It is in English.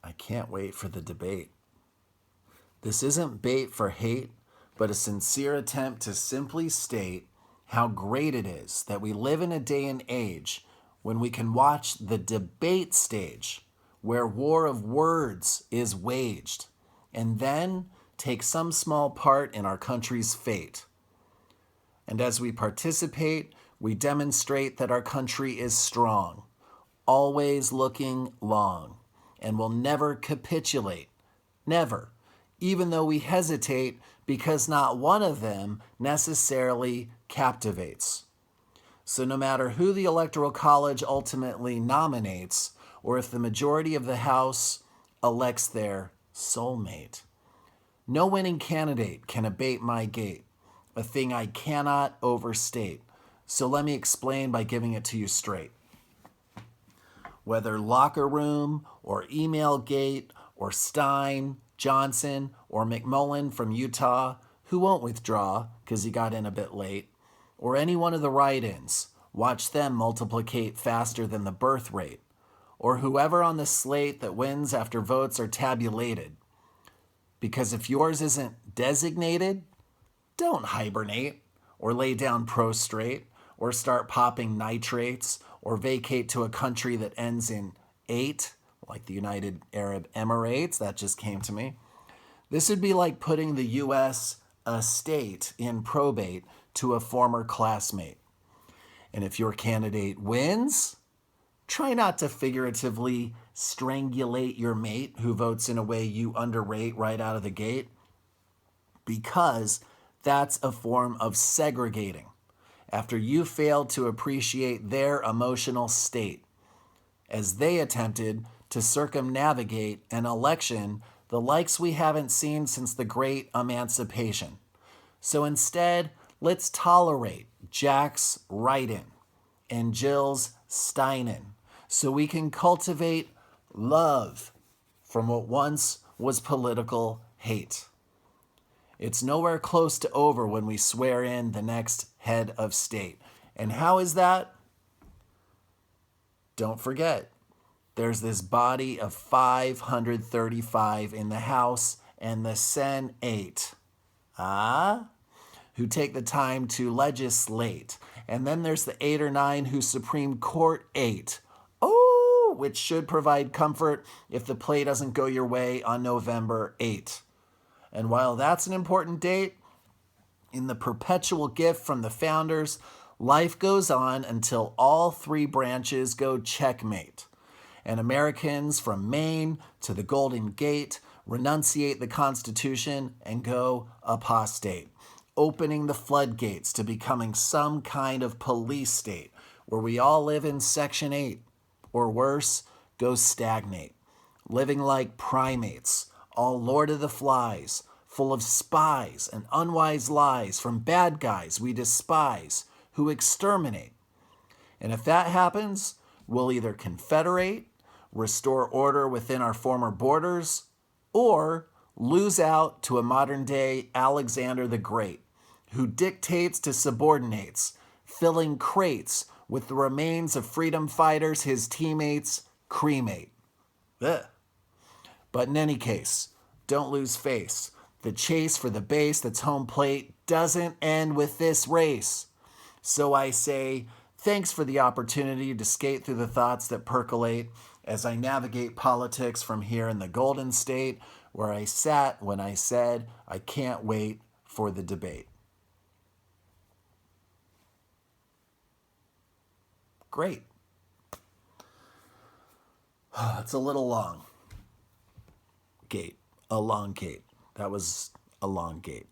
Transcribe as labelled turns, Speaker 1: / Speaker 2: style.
Speaker 1: I can't wait for the debate. This isn't bait for hate, but a sincere attempt to simply state how great it is that we live in a day and age when we can watch the debate stage where war of words is waged, and then take some small part in our country's fate. And as we participate, we demonstrate that our country is strong, always looking long, and will never capitulate. Never. Even though we hesitate because not one of them necessarily captivates. So no matter who the Electoral College ultimately nominates, or if the majority of the House elects their soulmate, no winning candidate can abate my gait, a thing I cannot overstate. So let me explain by giving it to you straight. Whether locker room or email gate or Stein, Johnson, or McMullen from Utah, who won't withdraw because he got in a bit late, or any one of the write-ins, watch them multiplicate faster than the birth rate, or whoever on the slate that wins after votes are tabulated. Because if yours isn't designated, don't hibernate, or lay down prostrate, or start popping nitrates, or vacate to a country that ends in 8, like the United Arab Emirates. That just came to me. This would be like putting the U.S. estate in probate to a former classmate. And if your candidate wins, try not to figuratively strangulate your mate who votes in a way you underrate right out of the gate, because that's a form of segregating after you failed to appreciate their emotional state as they attempted to circumnavigate an election the likes we haven't seen since the Great Emancipation. So instead, let's tolerate Jack's write-in and Jill's Steinen so we can cultivate love from what once was political hate. It's nowhere close to over when we swear in the next head of state. And how is that? Don't forget, there's this body of 535 in the House and the Senate, who take the time to legislate. And then there's the 8 or 9 who Supreme Court 8. Oh, which should provide comfort if the play doesn't go your way on November 8. And while that's an important date, in the perpetual gift from the founders, life goes on until all 3 branches go checkmate. And Americans from Maine to the Golden Gate renunciate the Constitution and go apostate, opening the floodgates to becoming some kind of police state where we all live in Section 8, or worse, go stagnate, living like primates, all Lord of the Flies, full of spies and unwise lies from bad guys we despise who exterminate. And if that happens, we'll either confederate, restore order within our former borders, or lose out to a modern-day Alexander the Great, who dictates to subordinates, filling crates with the remains of freedom fighters his teammates cremate. Ugh. But in any case, don't lose face. The chase for the base that's home plate doesn't end with this race. So I say, thanks for the opportunity to skate through the thoughts that percolate as I navigate politics from here in the Golden State, where I sat when I said I can't wait for the debate. Great. It's a little long. Gate. A long gate. That was a long gate.